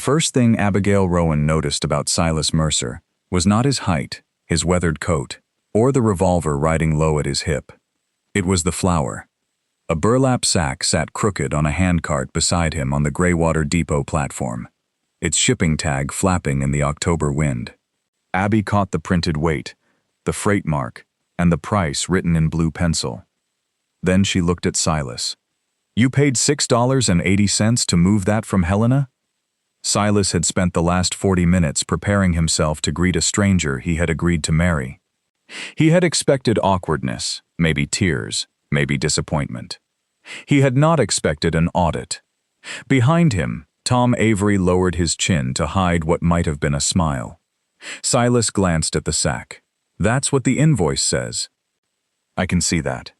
first thing Abigail Rowan noticed about Silas Mercer was not his height, his weathered coat, or the revolver riding low at his hip. It was the flour. A burlap sack sat crooked on a handcart beside him on the Greywater Depot platform, its shipping tag flapping in the October wind. Abby caught the printed weight, the freight mark, and the price written in blue pencil. Then she looked at Silas. "You paid $6.80 to move that from Helena?" Silas had spent the last 40 minutes preparing himself to greet a stranger he had agreed to marry. He had expected awkwardness, maybe tears, maybe disappointment. He had not expected an audit. Behind him, Tom Avery lowered his chin to hide what might have been a smile. Silas glanced at the sack. "That's what the invoice says." "I can see that."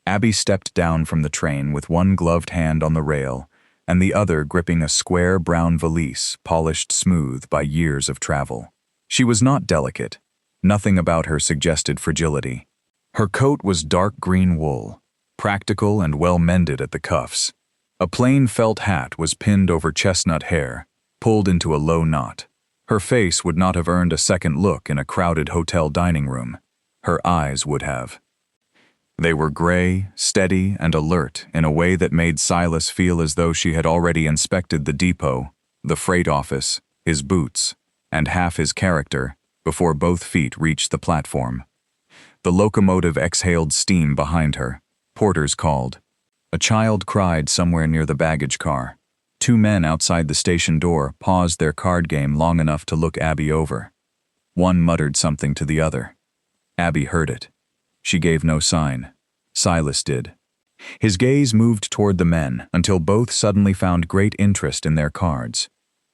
Abby stepped down from the train with one gloved hand on the rail and the other gripping a square brown valise polished smooth by years of travel. She was not delicate. Nothing about her suggested fragility. Her coat was dark green wool, practical and well-mended at the cuffs. A plain felt hat was pinned over chestnut hair, pulled into a low knot. Her face would not have earned a second look in a crowded hotel dining room. Her eyes would have. They were gray, steady, and alert in a way that made Silas feel as though she had already inspected the depot, the freight office, his boots, and half his character before both feet reached the platform. The locomotive exhaled steam behind her. Porters called. A child cried somewhere near the baggage car. Two men outside the station door paused their card game long enough to look Abby over. One muttered something to the other. Abby heard it. She gave no sign. Silas did. His gaze moved toward the men until both suddenly found great interest in their cards.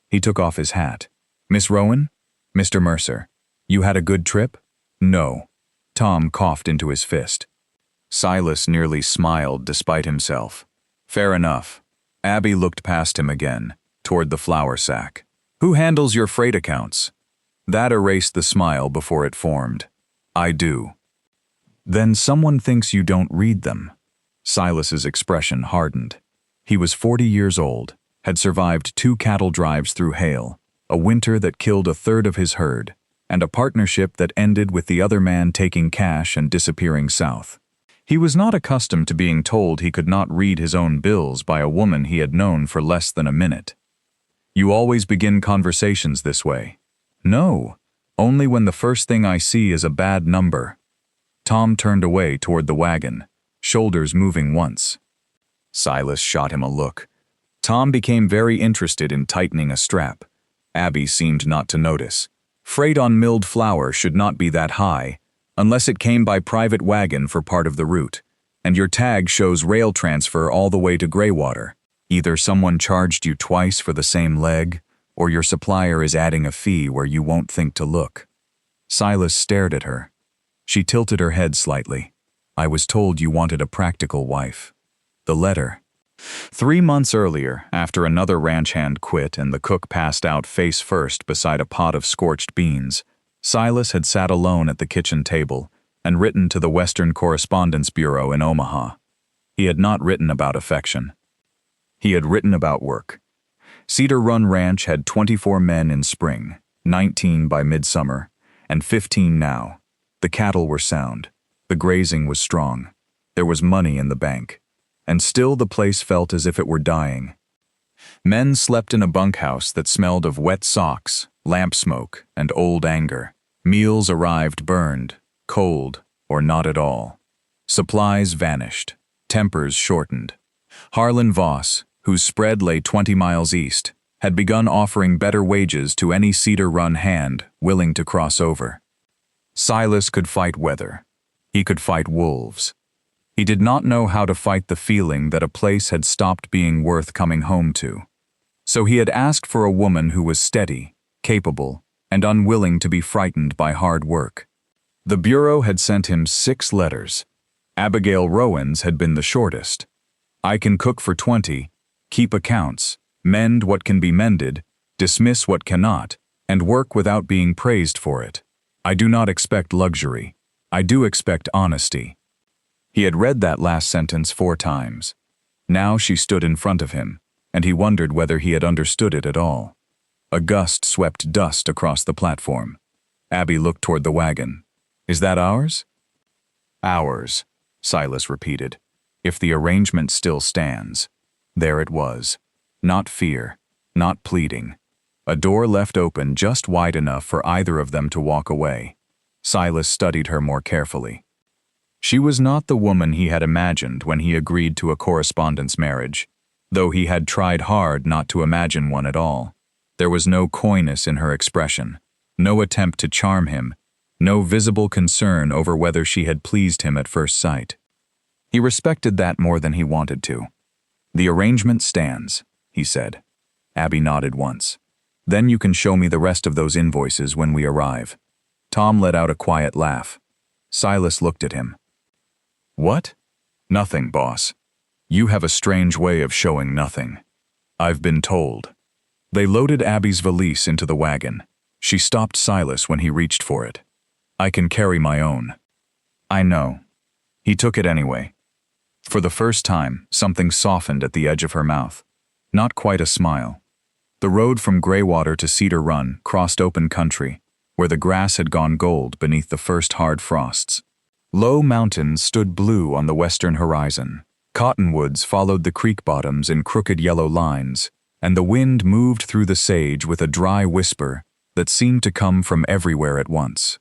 He took off his hat. "Miss Rowan? Mr. Mercer. You had a good trip?" "No." Tom coughed into his fist. Silas nearly smiled despite himself. "Fair enough." Abby looked past him again, toward the flour sack. "Who handles your freight accounts?" That erased the smile before it formed. "I do." "Then someone thinks you don't read them." Silas's expression hardened. He was 40 years old, had survived 2 cattle drives through hail, a winter that killed a third of his herd, and a partnership that ended with the other man taking cash and disappearing south. He was not accustomed to being told he could not read his own bills by a woman he had known for less than a minute. "You always begin conversations this way." "No, only when the first thing I see is a bad number." Tom turned away toward the wagon, shoulders moving once. Silas shot him a look. Tom became very interested in tightening a strap. Abby seemed not to notice. Freight on milled flour should not be that high, unless it came by private wagon for part of the route, and your tag shows rail transfer all the way to Greywater. Either someone charged you twice for the same leg, or your supplier is adding a fee where you won't think to look. Silas stared at her. She tilted her head slightly. "I was told you wanted a practical wife." The letter. 3 months earlier, after another ranch hand quit and the cook passed out face first beside a pot of scorched beans, Silas had sat alone at the kitchen table and written to the Western Correspondence Bureau in Omaha. He had not written about affection. He had written about work. Cedar Run Ranch had 24 men in spring, 19 by midsummer, and 15 now. The cattle were sound. The grazing was strong. There was money in the bank. And still the place felt as if it were dying. Men slept in a bunkhouse that smelled of wet socks, lamp smoke, and old anger. Meals arrived burned, cold, or not at all. Supplies vanished. Tempers shortened. Harlan Voss, whose spread lay 20 miles east, had begun offering better wages to any Cedar Run hand willing to cross over. Silas could fight weather. He could fight wolves. He did not know how to fight the feeling that a place had stopped being worth coming home to. So he had asked for a woman who was steady, capable, and unwilling to be frightened by hard work. The Bureau had sent him 6 letters. Abigail Rowan's had been the shortest. "I can cook for 20, keep accounts, mend what can be mended, dismiss what cannot, and work without being praised for it. I do not expect luxury. I do expect honesty." He had read that last sentence 4 times. Now she stood in front of him, and he wondered whether he had understood it at all. A gust swept dust across the platform. Abby looked toward the wagon. Is that ours? Ours, Silas repeated. If the arrangement still stands. There it was. Not fear, not pleading. A door left open just wide enough for either of them to walk away. Silas studied her more carefully. She was not the woman he had imagined when he agreed to a correspondence marriage, though he had tried hard not to imagine one at all. There was no coyness in her expression, no attempt to charm him, no visible concern over whether she had pleased him at first sight. He respected that more than he wanted to. The arrangement stands, he said. Abby nodded once. Then you can show me the rest of those invoices when we arrive. Tom let out a quiet laugh. Silas looked at him. What? Nothing, boss. You have a strange way of showing nothing. I've been told. They loaded Abby's valise into the wagon. She stopped Silas when he reached for it. I can carry my own. I know. He took it anyway. For the first time, something softened at the edge of her mouth. Not quite a smile. The road from Greywater to Cedar Run crossed open country, where the grass had gone gold beneath the first hard frosts. Low mountains stood blue on the western horizon. Cottonwoods followed the creek bottoms in crooked yellow lines, and the wind moved through the sage with a dry whisper that seemed to come from everywhere at once.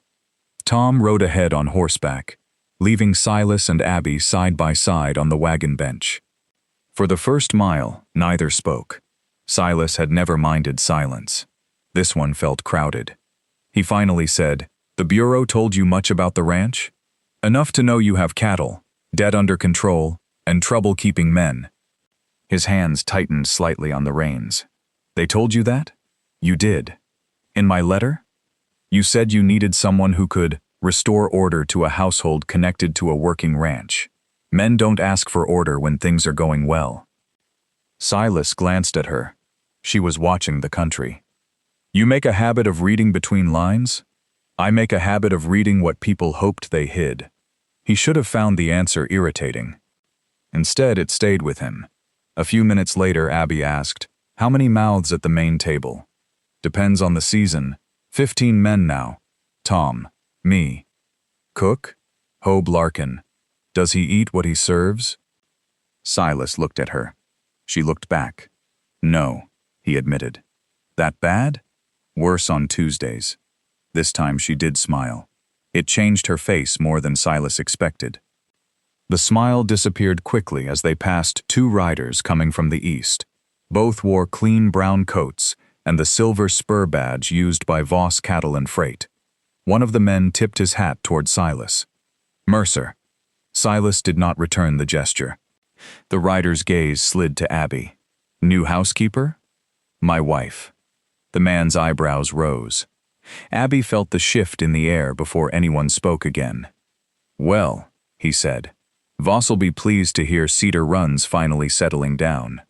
Tom rode ahead on horseback, leaving Silas and Abby side by side on the wagon bench. For the first mile, neither spoke. Silas had never minded silence. This one felt crowded. He finally said, "The Bureau told you much about the ranch? Enough to know you have cattle, debt under control, and trouble keeping men." His hands tightened slightly on the reins. "They told you that? You did. In my letter? You said you needed someone who could restore order to a household connected to a working ranch. Men don't ask for order when things are going well." Silas glanced at her. She was watching the country. "You make a habit of reading between lines? I make a habit of reading what people hoped they hid." He should have found the answer irritating. Instead, it stayed with him. A few minutes later, Abby asked, "How many mouths at the main table?" "Depends on the season. 15 men now. Tom. Me. Cook? Hobe Larkin. Does he eat what he serves?" Silas looked at her. She looked back. "No," he admitted. "That bad?" "Worse on Tuesdays." This time she did smile. It changed her face more than Silas expected. The smile disappeared quickly as they passed 2 riders coming from the east. Both wore clean brown coats and the silver spur badge used by Voss Cattle and Freight. One of the men tipped his hat toward Silas. "Mercer." Silas did not return the gesture. The rider's gaze slid to Abby. "New housekeeper?" "My wife." The man's eyebrows rose. Abby felt the shift in the air before anyone spoke again. "Well," he said, "Voss'll be pleased to hear Cedar Run's finally settling down."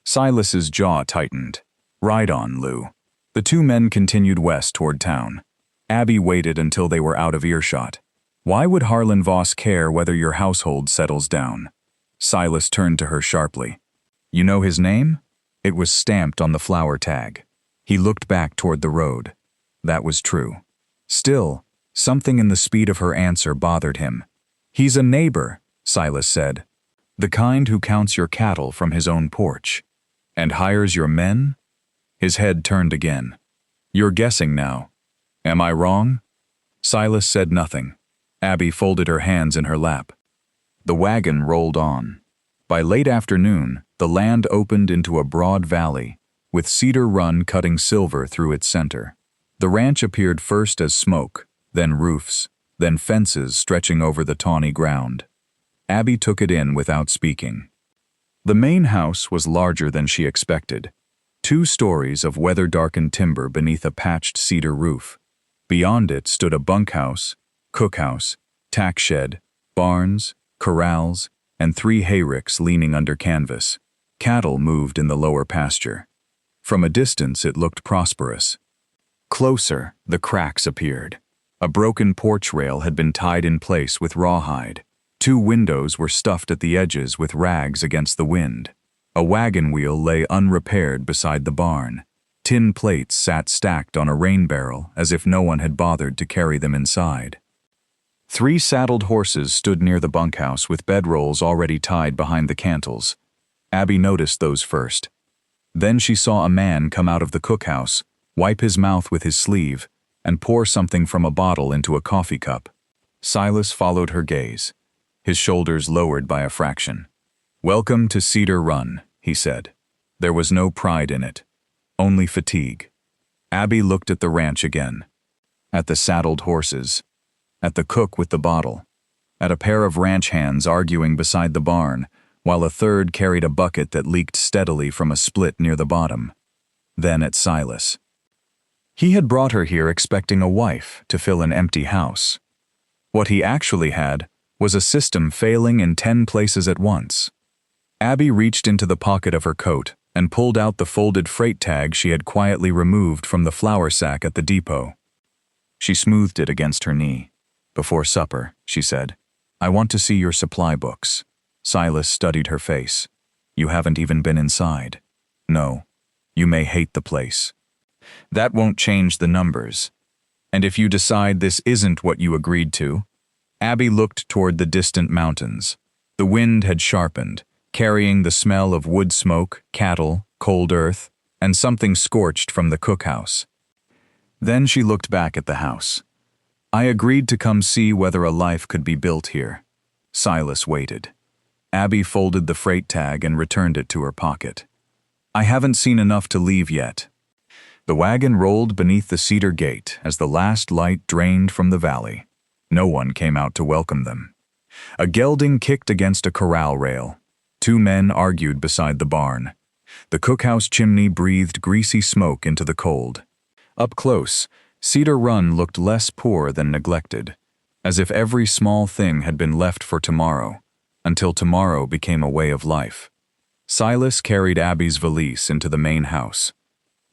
Silas's jaw tightened. "Ride on, Lou." The 2 men continued west toward town. Abby waited until they were out of earshot. "Why would Harlan Voss care whether your household settles down?" Silas turned to her sharply. "You know his name?" It was stamped on the flower tag. He looked back toward the road. That was true. Still, something in the speed of her answer bothered him. "He's a neighbor," Silas said. "The kind who counts your cattle from his own porch. And hires your men?" His head turned again. "You're guessing now. Am I wrong?" Silas said nothing. Abby folded her hands in her lap. The wagon rolled on. By late afternoon, the land opened into a broad valley, with Cedar Run cutting silver through its center. The ranch appeared first as smoke, then roofs, then fences stretching over the tawny ground. Abby took it in without speaking. The main house was larger than she expected. 2 stories of weather-darkened timber beneath a patched cedar roof. Beyond it stood a bunkhouse, cookhouse, tack shed, barns, corrals, and 3 hayricks leaning under canvas. Cattle moved in the lower pasture. From a distance it looked prosperous. Closer, the cracks appeared. A broken porch rail had been tied in place with rawhide. 2 windows were stuffed at the edges with rags against the wind. A wagon wheel lay unrepaired beside the barn. Tin plates sat stacked on a rain barrel as if no one had bothered to carry them inside. 3 saddled horses stood near the bunkhouse with bedrolls already tied behind the cantles. Abby noticed those first. Then she saw a man come out of the cookhouse, wipe his mouth with his sleeve, and pour something from a bottle into a coffee cup. Silas followed her gaze, his shoulders lowered by a fraction. "Welcome to Cedar Run," he said. There was no pride in it, only fatigue. Abby looked at the ranch again, at the saddled horses, at the cook with the bottle, at a pair of ranch hands arguing beside the barn, while a third carried a bucket that leaked steadily from a split near the bottom. Then at Silas. He had brought her here expecting a wife to fill an empty house. What he actually had was a system failing in 10 places at once. Abby reached into the pocket of her coat and pulled out the folded freight tag she had quietly removed from the flour sack at the depot. She smoothed it against her knee. "Before supper," she said, "I want to see your supply books." Silas studied her face. "You haven't even been inside." "No. You may hate the place. That won't change the numbers. And if you decide this isn't what you agreed to..." Abby looked toward the distant mountains. The wind had sharpened, carrying the smell of wood smoke, cattle, cold earth, and something scorched from the cookhouse. Then she looked back at the house. "I agreed to come see whether a life could be built here." Silas waited. Abby folded the freight tag and returned it to her pocket. "I haven't seen enough to leave yet." The wagon rolled beneath the cedar gate as the last light drained from the valley. No one came out to welcome them. A gelding kicked against a corral rail. 2 men argued beside the barn. The cookhouse chimney breathed greasy smoke into the cold. Up close, Cedar Run looked less poor than neglected, as if every small thing had been left for tomorrow, until tomorrow became a way of life. Silas carried Abby's valise into the main house.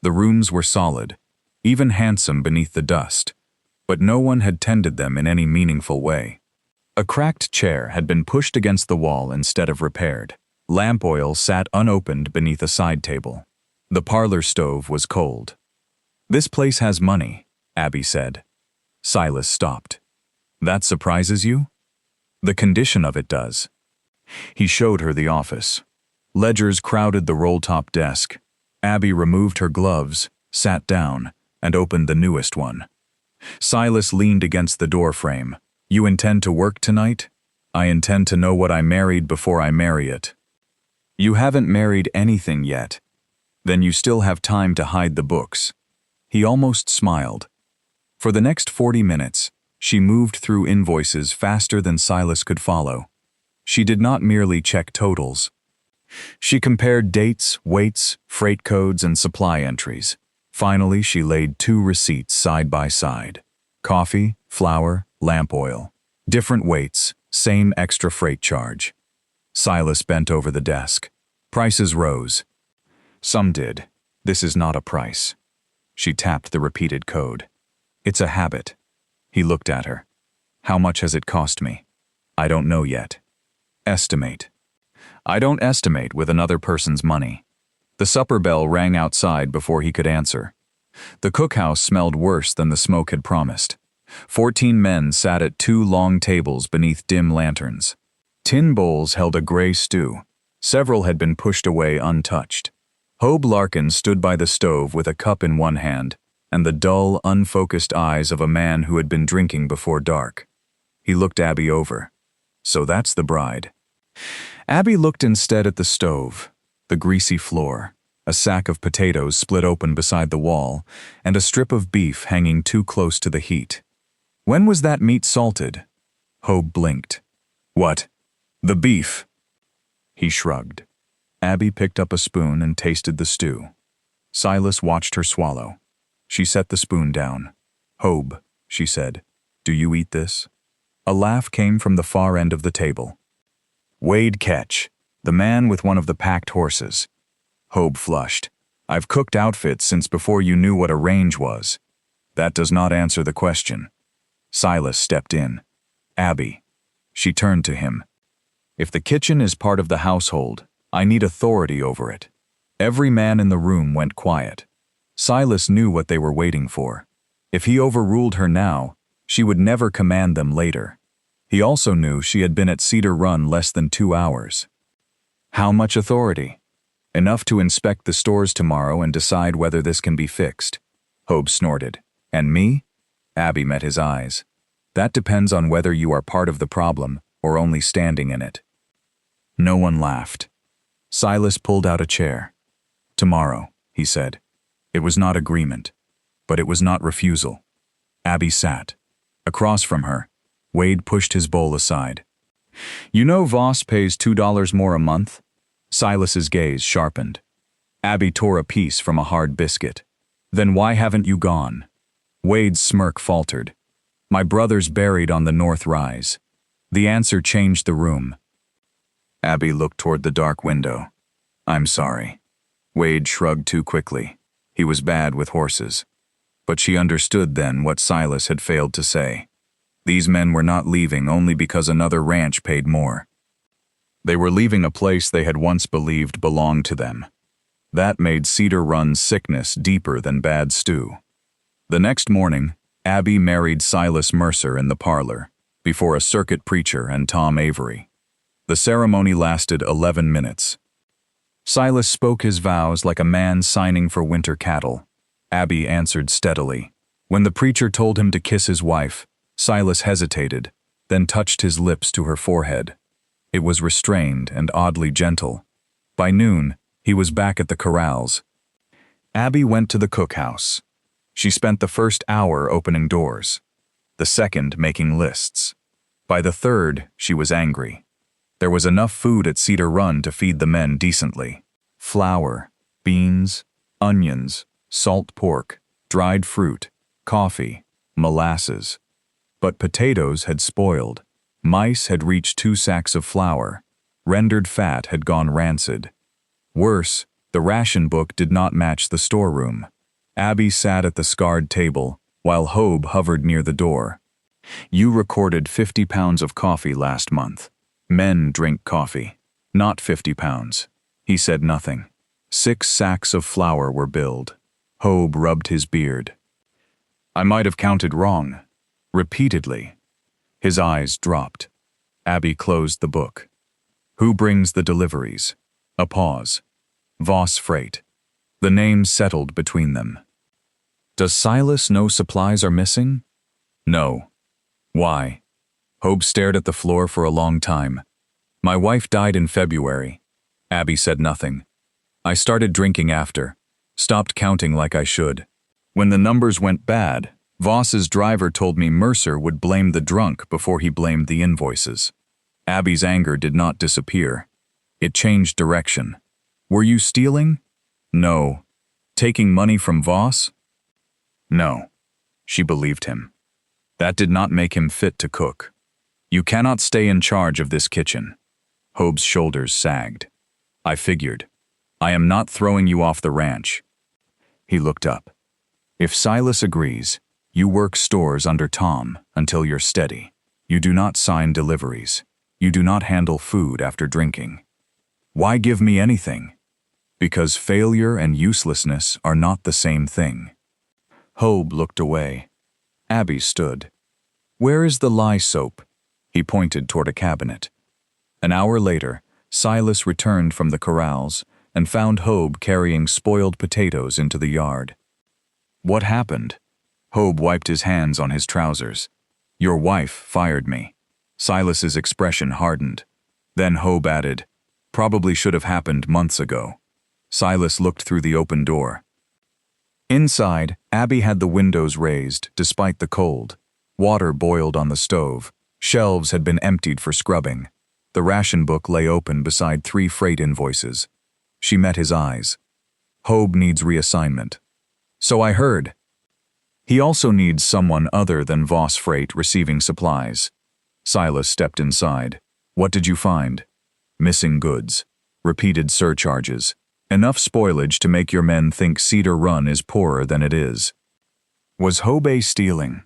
The rooms were solid, even handsome beneath the dust, but no one had tended them in any meaningful way. A cracked chair had been pushed against the wall instead of repaired. Lamp oil sat unopened beneath a side table. The parlor stove was cold. "This place has money," Abby said. Silas stopped. "That surprises you?" "The condition of it does." He showed her the office. Ledgers crowded the roll-top desk. Abby removed her gloves, sat down, and opened the newest one. Silas leaned against the door frame. "You intend to work tonight?" "I intend to know what I married before I marry it." "You haven't married anything yet. Then you still have time to hide the books." He almost smiled. For the next 40 minutes, she moved through invoices faster than Silas could follow. She did not merely check totals. She compared dates, weights, freight codes, and supply entries. Finally, she laid 2 receipts side by side. Coffee, flour, lamp oil. Different weights, same extra freight charge. Silas bent over the desk. Prices rose. Some did. This is not a price. She tapped the repeated code. "It's a habit." He looked at her. "How much has it cost me?" "I don't know yet." "Estimate." "I don't estimate with another person's money." The supper bell rang outside before he could answer. The cookhouse smelled worse than the smoke had promised. 14 men sat at 2 long tables beneath dim lanterns. Tin bowls held a gray stew. Several had been pushed away untouched. Hobe Larkin stood by the stove with a cup in one hand and the dull, unfocused eyes of a man who had been drinking before dark. He looked Abby over. "So that's the bride." Abby looked instead at the stove, the greasy floor, a sack of potatoes split open beside the wall, and a strip of beef hanging too close to the heat. "When was that meat salted?" Hobe blinked. "What? The beef?" He shrugged. Abby picked up a spoon and tasted the stew. Silas watched her swallow. She set the spoon down. "Hobe," she said, "do you eat this?" A laugh came from the far end of the table. "Wade Ketch, the man with one of the packed horses." Hobe flushed. "I've cooked outfits since before you knew what a range was." "That does not answer the question." Silas stepped in. "Abby." She turned to him. "If the kitchen is part of the household, I need authority over it." Every man in the room went quiet. Silas knew what they were waiting for. If he overruled her now, she would never command them later. He also knew she had been at Cedar Run less than 2 hours. How much authority? Enough to inspect the stores tomorrow and decide whether this can be fixed. Hobe snorted. And me? Abby met his eyes. That depends on whether you are part of the problem or only standing in it. No one laughed. Silas pulled out a chair. Tomorrow, he said. It was not agreement, but it was not refusal. Abby sat. Across from her, Wade pushed his bowl aside. You know Voss pays $2 more a month? Silas's gaze sharpened. Abby tore a piece from a hard biscuit. Then why haven't you gone? Wade's smirk faltered. My brother's buried on the North Rise. The answer changed the room. Abby looked toward the dark window. I'm sorry. Wade shrugged too quickly. He was bad with horses. But she understood then what Silas had failed to say. These men were not leaving only because another ranch paid more. They were leaving a place they had once believed belonged to them. That made Cedar Run's sickness deeper than bad stew. The next morning, Abby married Silas Mercer in the parlor, before a circuit preacher and Tom Avery. The ceremony lasted 11 minutes. Silas spoke his vows like a man signing for winter cattle. Abby answered steadily. When the preacher told him to kiss his wife, Silas hesitated, then touched his lips to her forehead. It was restrained and oddly gentle. By noon, he was back at the corrals. Abby went to the cookhouse. She spent the first hour opening doors, the second making lists. By the third, she was angry. There was enough food at Cedar Run to feed the men decently. Flour, beans, onions, salt pork, dried fruit, coffee, molasses. But potatoes had spoiled. Mice had reached 2 sacks of flour. Rendered fat had gone rancid. Worse, the ration book did not match the storeroom. Abby sat at the scarred table, while Hobe hovered near the door. You recorded 50 pounds of coffee last month. Men drink coffee, not 50 pounds. He said nothing. 6 sacks of flour were billed. Hobe rubbed his beard. I might have counted wrong. Repeatedly. His eyes dropped. Abby closed the book. Who brings the deliveries? A pause. Voss Freight. The name settled between them. Does Silas know supplies are missing? No. Why? Hobe stared at the floor for a long time. My wife died in February. Abby said nothing. I started drinking after. Stopped counting like I should. When the numbers went bad, Voss's driver told me Mercer would blame the drunk before he blamed the invoices. Abby's anger did not disappear. It changed direction. Were you stealing? No. Taking money from Voss? No. She believed him. That did not make him fit to cook. You cannot stay in charge of this kitchen. Hobe's shoulders sagged. I figured. I am not throwing you off the ranch. He looked up. If Silas agrees, you work stores under Tom until you're steady. You do not sign deliveries. You do not handle food after drinking. Why give me anything? Because failure and uselessness are not the same thing. Hobe looked away. Abby stood. Where is the lye soap? He pointed toward a cabinet. An hour later, Silas returned from the corrals and found Hobe carrying spoiled potatoes into the yard. What happened? Hobe wiped his hands on his trousers. Your wife fired me. Silas's expression hardened. Then Hobe added, probably should have happened months ago. Silas looked through the open door. Inside, Abby had the windows raised, despite the cold. Water boiled on the stove. Shelves had been emptied for scrubbing. The ration book lay open beside 3 freight invoices. She met his eyes. Hobe needs reassignment. So I heard. He also needs someone other than Voss Freight receiving supplies. Silas stepped inside. What did you find? Missing goods. Repeated surcharges. Enough spoilage to make your men think Cedar Run is poorer than it is. Was Hobe stealing?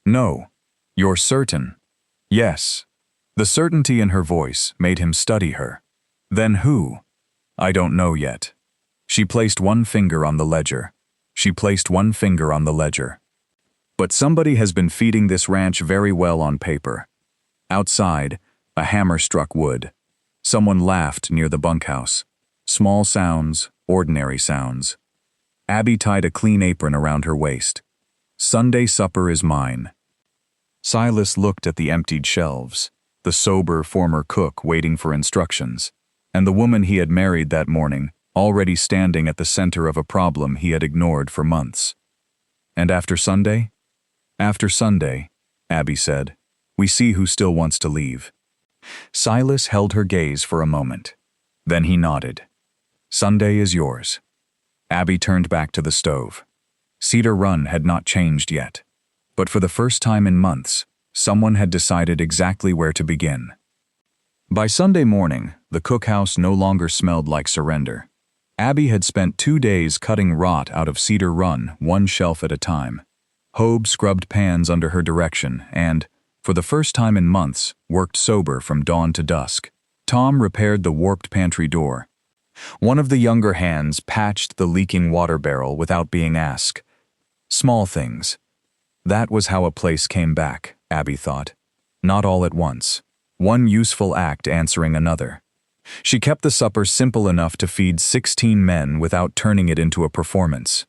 No. You're certain? Yes. The certainty in her voice made him study her. Then who? I don't know yet. She placed one finger on the ledger. She placed one finger on the ledger. But somebody has been feeding this ranch very well on paper. Outside, a hammer struck wood. Someone laughed near the bunkhouse. Small sounds, ordinary sounds. Abby tied a clean apron around her waist. Sunday supper is mine. Silas looked at the emptied shelves, the sober former cook waiting for instructions, and the woman he had married that morning, already standing at the center of a problem he had ignored for months. And after Sunday? After Sunday, Abby said, we see who still wants to leave. Silas held her gaze for a moment. Then he nodded. Sunday is yours. Abby turned back to the stove. Cedar Run had not changed yet. But for the first time in months, someone had decided exactly where to begin. By Sunday morning, the cookhouse no longer smelled like surrender. Abby had spent 2 days cutting rot out of Cedar Run, one shelf at a time. Hobe scrubbed pans under her direction and, for the first time in months, worked sober from dawn to dusk. Tom repaired the warped pantry door. One of the younger hands patched the leaking water barrel without being asked. Small things. That was how a place came back, Abby thought. Not all at once. One useful act answering another. She kept the supper simple enough to feed 16 men without turning it into a performance.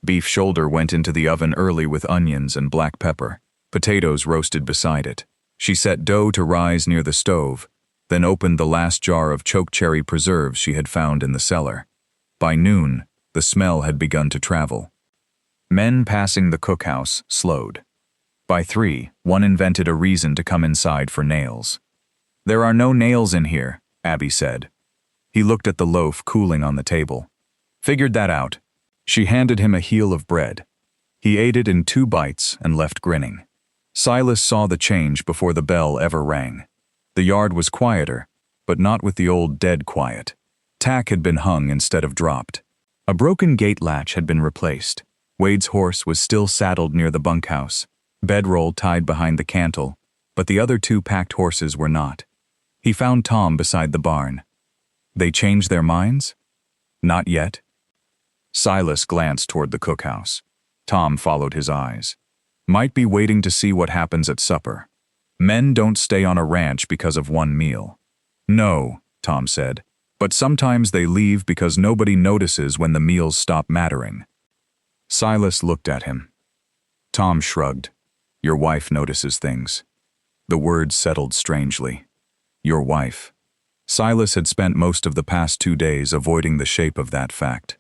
Beef shoulder went into the oven early with onions and black pepper. Potatoes roasted beside it. She set dough to rise near the stove, then opened the last jar of chokecherry preserves she had found in the cellar. By noon, the smell had begun to travel. Men passing the cookhouse slowed. By 3, one invented a reason to come inside for nails. There are no nails in here, Abby said. He looked at the loaf cooling on the table. Figured that out. She handed him a heel of bread. He ate it in 2 bites and left grinning. Silas saw the change before the bell ever rang. The yard was quieter, but not with the old dead quiet. Tack had been hung instead of dropped. A broken gate latch had been replaced. Wade's horse was still saddled near the bunkhouse, bedroll tied behind the cantle, but the other 2 packed horses were not. He found Tom beside the barn. They changed their minds? Not yet. Silas glanced toward the cookhouse. Tom followed his eyes. Might be waiting to see what happens at supper. Men don't stay on a ranch because of one meal. No, Tom said, but sometimes they leave because nobody notices when the meals stop mattering. Silas looked at him. Tom shrugged. Your wife notices things. The words settled strangely. Your wife. Silas had spent most of the past 2 days avoiding the shape of that fact.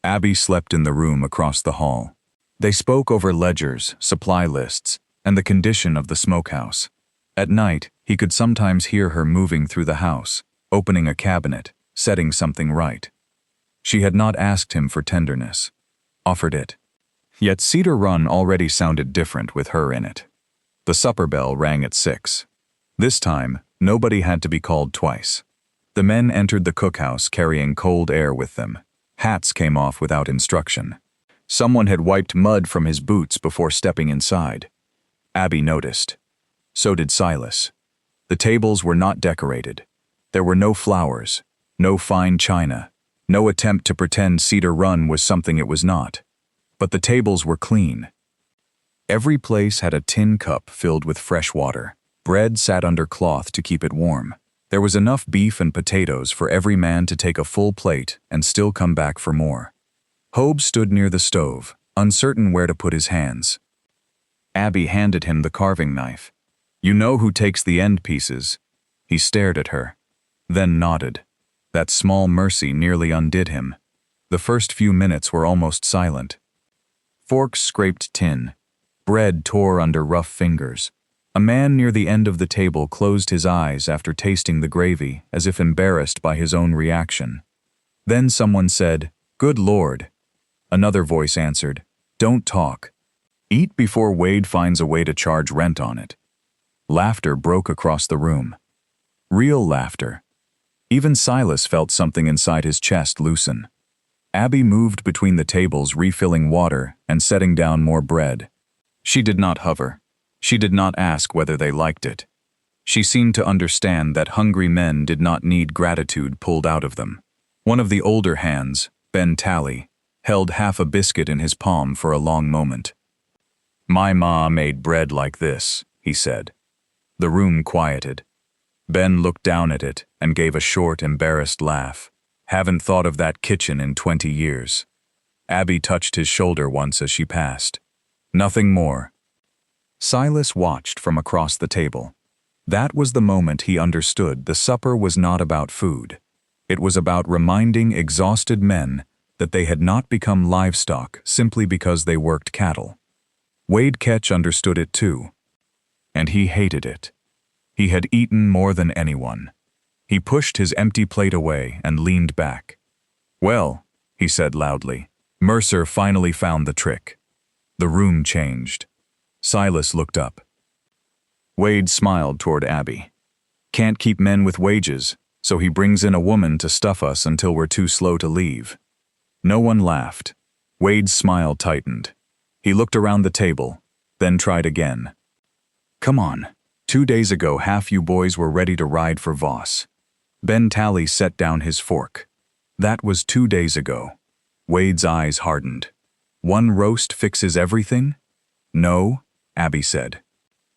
Abby slept in the room across the hall. They spoke over ledgers, supply lists, and the condition of the smokehouse. At night, he could sometimes hear her moving through the house, opening a cabinet, setting something right. She had not asked him for tenderness. Offered it. Yet Cedar Run already sounded different with her in it. The supper bell rang at 6. This time, nobody had to be called twice. The men entered the cookhouse carrying cold air with them. Hats came off without instruction. Someone had wiped mud from his boots before stepping inside. Abby noticed. So did Silas. The tables were not decorated. There were no flowers, no fine china, no attempt to pretend Cedar Run was something it was not. But the tables were clean. Every place had a tin cup filled with fresh water. Bread sat under cloth to keep it warm. There was enough beef and potatoes for every man to take a full plate and still come back for more. Hobe stood near the stove, uncertain where to put his hands. Abby handed him the carving knife. You know who takes the end pieces. He stared at her, then nodded. That small mercy nearly undid him. The first few minutes were almost silent. Forks scraped tin. Bread tore under rough fingers. A man near the end of the table closed his eyes after tasting the gravy, as if embarrassed by his own reaction. Then someone said, "Good Lord." Another voice answered, "Don't talk. Eat before Wade finds a way to charge rent on it." Laughter broke across the room. Real laughter. Even Silas felt something inside his chest loosen. Abby moved between the tables, refilling water and setting down more bread. She did not hover. She did not ask whether they liked it. She seemed to understand that hungry men did not need gratitude pulled out of them. One of the older hands, Ben Talley, held half a biscuit in his palm for a long moment. "My ma made bread like this," he said. The room quieted. Ben looked down at it and gave a short, embarrassed laugh. "Haven't thought of that kitchen in 20 years. Abby touched his shoulder once as she passed. Nothing more. Silas watched from across the table. That was the moment he understood the supper was not about food. It was about reminding exhausted men that they had not become livestock simply because they worked cattle. Wade Ketch understood it too. And he hated it. He had eaten more than anyone. He pushed his empty plate away and leaned back. "Well," he said loudly, "Mercer finally found the trick." The room changed. Silas looked up. Wade smiled toward Abby. "Can't keep men with wages, so he brings in a woman to stuff us until we're too slow to leave." No one laughed. Wade's smile tightened. He looked around the table, then tried again. "Come on. 2 days ago half you boys were ready to ride for Voss." Ben Talley set down his fork. "That was 2 days ago." Wade's eyes hardened. "One roast fixes everything?" "No," Abby said.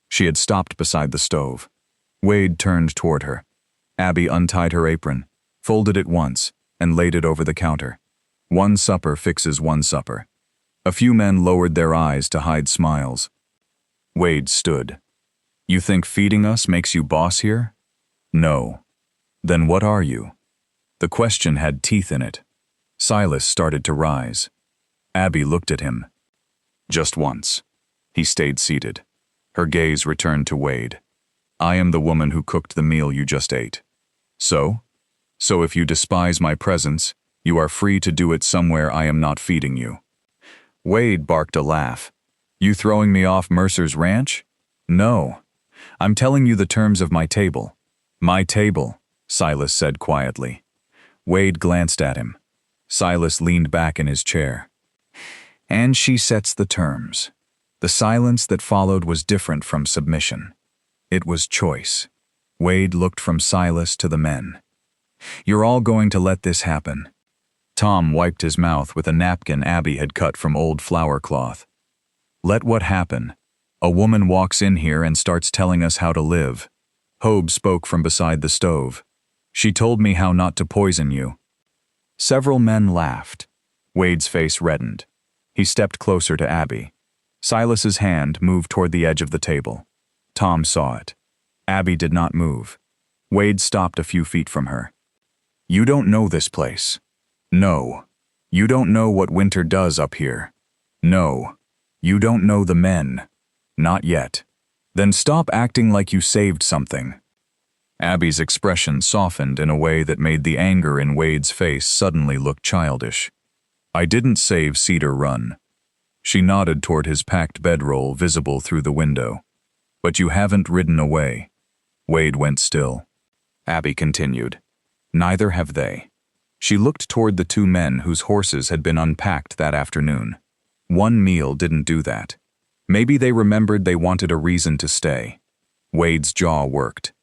She had stopped beside the stove. Wade turned toward her. Abby untied her apron, folded it once, and laid it over the counter. One supper fixes one supper. A few men lowered their eyes to hide smiles. Wade stood. "You think feeding us makes you boss here?" "No." "Then what are you?" The question had teeth in it. Silas started to rise. Abby looked at him. Just once. He stayed seated. Her gaze returned to Wade. "I am the woman who cooked the meal you just ate. So? So if you despise my presence, you are free to do it somewhere I am not feeding you." Wade barked a laugh. "You throwing me off Mercer's ranch?" "No. I'm telling you the terms of my table." "My table," Silas said quietly. Wade glanced at him. Silas leaned back in his chair. "And she sets the terms." The silence that followed was different from submission. It was choice. Wade looked from Silas to the men. "You're all going to let this happen." Tom wiped his mouth with a napkin Abby had cut from old flour cloth. "Let what happen? A woman walks in here and starts telling us how to live." Hobe spoke from beside the stove. "She told me how not to poison you." Several men laughed. Wade's face reddened. He stepped closer to Abby. Silas's hand moved toward the edge of the table. Tom saw it. Abby did not move. Wade stopped a few feet from her. "You don't know this place." "No." "You don't know what winter does up here." "No." "You don't know the men." "Not yet." "Then stop acting like you saved something." Abby's expression softened in a way that made the anger in Wade's face suddenly look childish. "I didn't save Cedar Run." She nodded toward his packed bedroll visible through the window. "But you haven't ridden away." Wade went still. Abby continued. "Neither have they." She looked toward the 2 men whose horses had been unpacked that afternoon. One meal didn't do that. Maybe they remembered they wanted a reason to stay. Wade's jaw worked.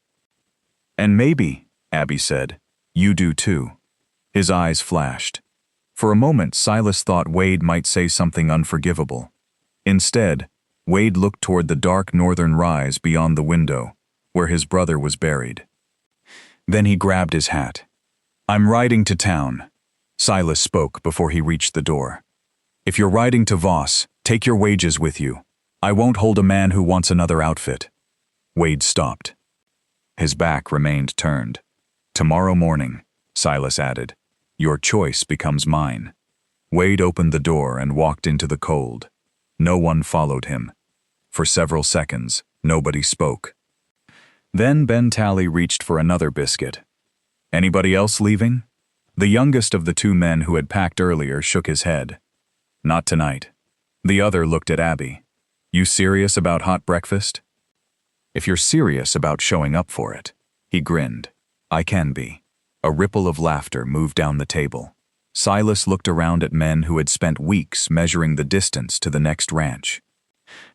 "And maybe," Abby said, "you do too." His eyes flashed. For a moment, Silas thought Wade might say something unforgivable. Instead, Wade looked toward the dark northern rise beyond the window, where his brother was buried. Then he grabbed his hat. "I'm riding to town," Silas spoke before he reached the door. "If you're riding to Voss, take your wages with you. I won't hold a man who wants another outfit." Wade stopped. His back remained turned. "Tomorrow morning," Silas added, "your choice becomes mine." Wade opened the door and walked into the cold. No one followed him. For several seconds, nobody spoke. Then Ben Talley reached for another biscuit. "Anybody else leaving?" The youngest of the 2 men who had packed earlier shook his head. "Not tonight." The other looked at Abby. "You serious about hot breakfast?" "If you're serious about showing up for it." He grinned. "I can be." A ripple of laughter moved down the table. Silas looked around at men who had spent weeks measuring the distance to the next ranch.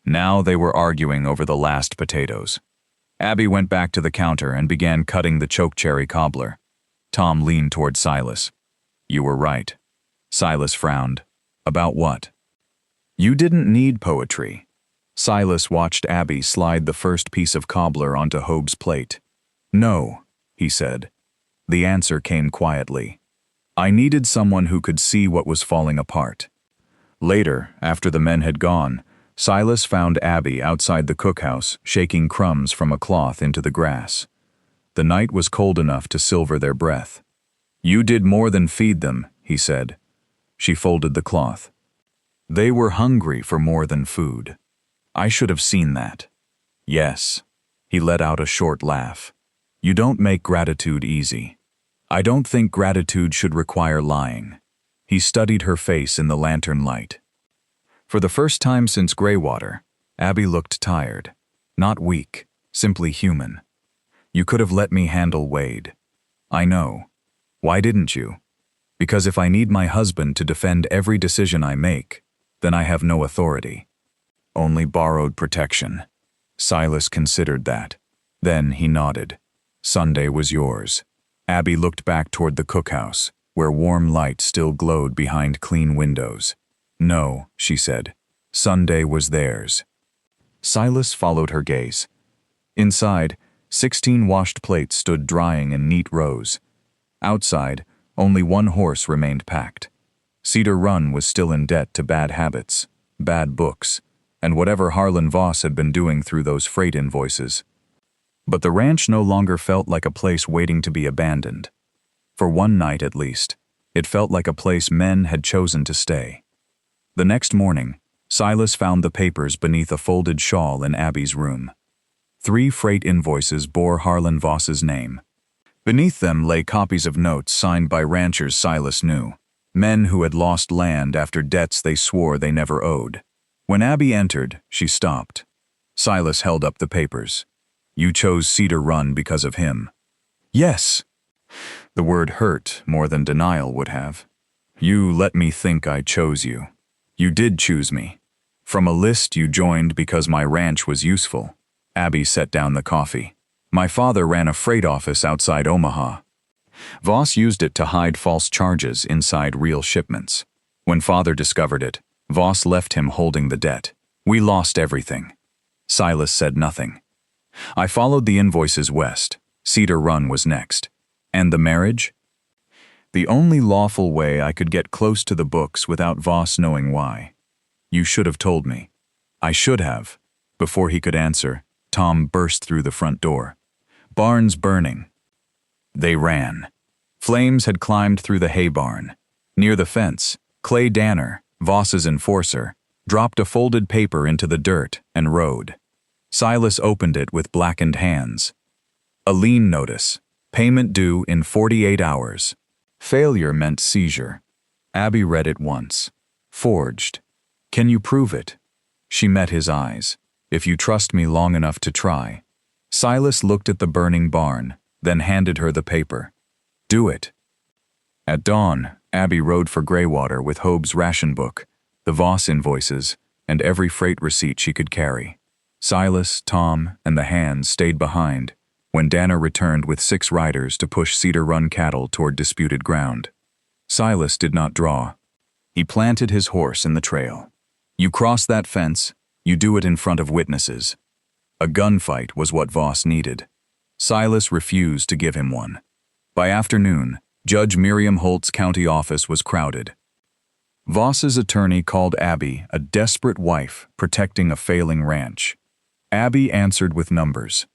Now they were arguing over the last potatoes. Abby went back to the counter and began cutting the chokecherry cobbler. Tom leaned toward Silas. "You were right." Silas frowned. About what? You didn't need poetry. Silas watched Abby slide the first piece of cobbler onto Hobe's plate. No, he said. The answer came quietly. I needed someone who could see what was falling apart. Later, after the men had gone, Silas found Abby outside the cookhouse, shaking crumbs from a cloth into the grass. The night was cold enough to silver their breath. You did more than feed them, he said. She folded the cloth. They were hungry for more than food. I should have seen that. Yes. He let out a short laugh. You don't make gratitude easy. I don't think gratitude should require lying. He studied her face in the lantern light. For the first time since Greywater, Abby looked tired. Not weak, simply human. You could have let me handle Wade. I know. Why didn't you? Because if I need my husband to defend every decision I make, then I have no authority. Only borrowed protection. Silas considered that. Then he nodded. Sunday was yours. Abby looked back toward the cookhouse, where warm light still glowed behind clean windows. No, she said. Sunday was theirs. Silas followed her gaze. Inside, 16 washed plates stood drying in neat rows. Outside, only one horse remained packed. Cedar Run was still in debt to bad habits, bad books, and whatever Harlan Voss had been doing through those freight invoices. But the ranch no longer felt like a place waiting to be abandoned. For one night at least, it felt like a place men had chosen to stay. The next morning, Silas found the papers beneath a folded shawl in Abby's room. 3 freight invoices bore Harlan Voss's name. Beneath them lay copies of notes signed by ranchers Silas knew, men who had lost land after debts they swore they never owed. When Abby entered, she stopped. Silas held up the papers. You chose Cedar Run because of him. Yes. The word hurt more than denial would have. You let me think I chose you. You did choose me. From a list you joined because my ranch was useful. Abby set down the coffee. My father ran a freight office outside Omaha. Voss used it to hide false charges inside real shipments. When father discovered it, Voss left him holding the debt. We lost everything. Silas said nothing. I followed the invoices west. Cedar Run was next. And the marriage? The only lawful way I could get close to the books without Voss knowing why. You should have told me. I should have. Before he could answer, Tom burst through the front door. Barn's burning. They ran. Flames had climbed through the hay barn. Near the fence, Clay Danner, Voss's enforcer, dropped a folded paper into the dirt and rode. Silas opened it with blackened hands. A lien notice. Payment due in 48 hours. Failure meant seizure. Abby read it once. Forged. Can you prove it? She met his eyes. If you trust me long enough to try. Silas looked at the burning barn, then handed her the paper. Do it. At dawn, Abby rode for Greywater with Hobe's ration book, the Voss invoices, and every freight receipt she could carry. Silas, Tom, and the hands stayed behind when Danner returned with 6 riders to push Cedar Run cattle toward disputed ground. Silas did not draw. He planted his horse in the trail. You cross that fence, you do it in front of witnesses. A gunfight was what Voss needed. Silas refused to give him one. By afternoon, Judge Miriam Holt's county office was crowded. Voss's attorney called Abby a desperate wife protecting a failing ranch. Abby answered with numbers.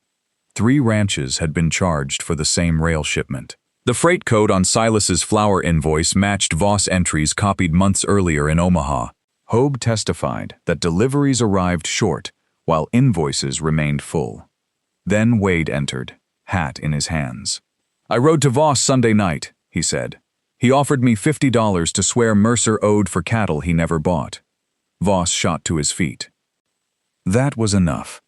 3 ranches had been charged for the same rail shipment. The freight code on Silas's flour invoice matched Voss entries copied months earlier in Omaha. Hobe testified that deliveries arrived short, while invoices remained full. Then Wade entered, hat in his hands. I rode to Voss Sunday night, he said. He offered me $50 to swear Mercer owed for cattle he never bought. Voss shot to his feet. That was enough.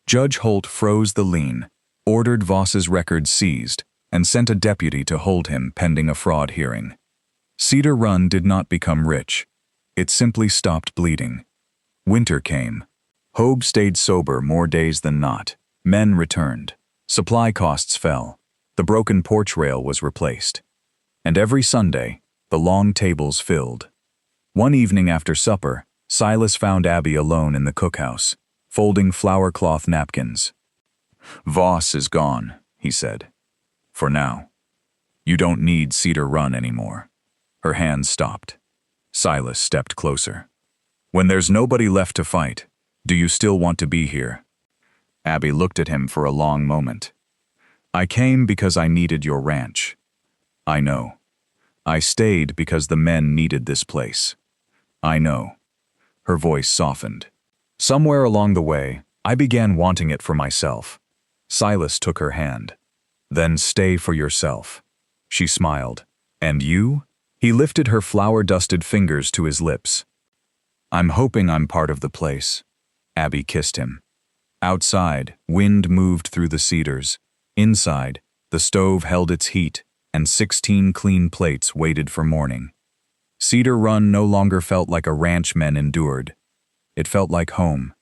Judge Holt froze the lien, ordered Voss's records seized, and sent a deputy to hold him pending a fraud hearing. Cedar Run did not become rich. It simply stopped bleeding. Winter came. Hobe stayed sober more days than not. Men returned. Supply costs fell. The broken porch rail was replaced. And every Sunday, the long tables filled. One evening after supper, Silas found Abby alone in the cookhouse, folding flour cloth napkins. "Voss is gone," he said. "For now. You don't need Cedar Run anymore." Her hands stopped. Silas stepped closer. "When there's nobody left to fight, do you still want to be here?" Abby looked at him for a long moment. "I came because I needed your ranch." "I know. I stayed because the men needed this place." "I know." Her voice softened. "Somewhere along the way, I began wanting it for myself." Silas took her hand. "Then stay for yourself." She smiled. "And you?" He lifted her flour-dusted fingers to his lips. "I'm hoping I'm part of the place." Abby kissed him. Outside, wind moved through the cedars. Inside, the stove held its heat, and 16 clean plates waited for morning. Cedar Run no longer felt like a ranch men endured. It felt like home.